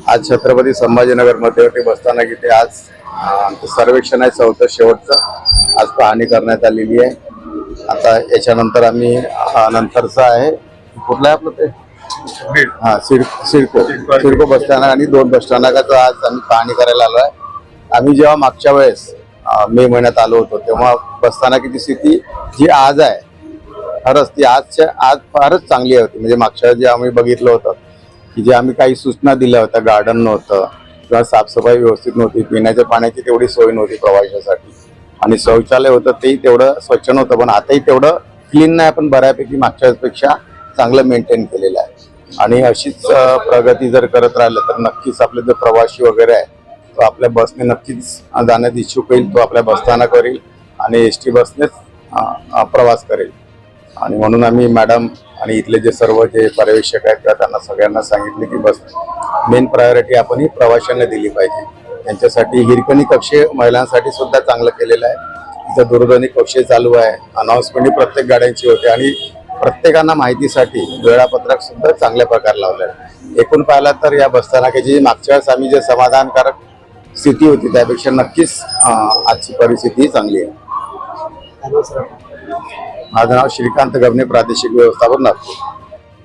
आज छत्रपती संभाजीनगर मध्यवर्ती बसस्थानक इथे आज आमचं सर्वेक्षण आहे, चौथं शेवटचं आज पाहणी करण्यात आलेली आहे. आता याच्यानंतर आम्ही नंतरचं आहे कुठलं आहे आपलं ते सिडको बसस्थानक आणि 2 बसस्थानकाचं आज आम्ही पाहणी करायला आलो आहे. आम्ही जेव्हा मागच्या वेळेस मे महिन्यात आलो होतो तेव्हा बसस्थानकाची स्थिती जी आज आहे खरंच ती आज फारच चांगली होती. म्हणजे मागच्या जे आम्ही बघितलं होतं की जे आम्ही काही सूचना दिल्या होत्या, गार्डन नव्हतं किंवा साफसफाई व्यवस्थित नव्हती, पिण्याच्या पाण्याची तेवढी सोय नव्हती प्रवाशासाठी, आणि शौचालय होतं तेही तेवढं स्वच्छ नव्हतं. पण आताही तेवढं क्लीन नाही, पण बऱ्यापैकी मागच्या पेक्षा चांगलं मेंटेन केलेलं आहे. आणि अशीच प्रगती जर करत राहिलं तर नक्कीच आपले जो प्रवासी वगैरे आहे तो आपल्या बसने नक्कीच जाण्यात इच्छुक होईल, तो आपल्या बसस्थानकावर येईल आणि एसटी बसनेच प्रवास करेल. आणि म्हणून आम्ही मॅडम आणि इथले जे सर्व जे पर्यवेक्षक आहेत त्या त्यांना सगळ्यांना सांगितले की बस मेन प्रायोरिटी आपण ही प्रवाशांना दिली पाहिजे. त्यांच्यासाठी हिरकणी कक्षे महिलांसाठी सुद्धा चांगलं केलेलं आहे. तिथं दूरध्वनी कक्षे चालू आहे, अनाउन्समेंट प्रत्येक गाड्यांची होते आणि प्रत्येकांना माहितीसाठी वेळापत्रक सुद्धा चांगल्या प्रकारे लावलं आहे. एकूण पाहिलं तर या बसस्थानकाची मागच्या वेळेस आम्ही जे समाधानकारक स्थिती होती त्यापेक्षा नक्कीच आजची परिस्थिती चांगली आहे. माझं नाव श्रीकांत गबने, प्रादेशिक व्यवस्थापन नागपूर.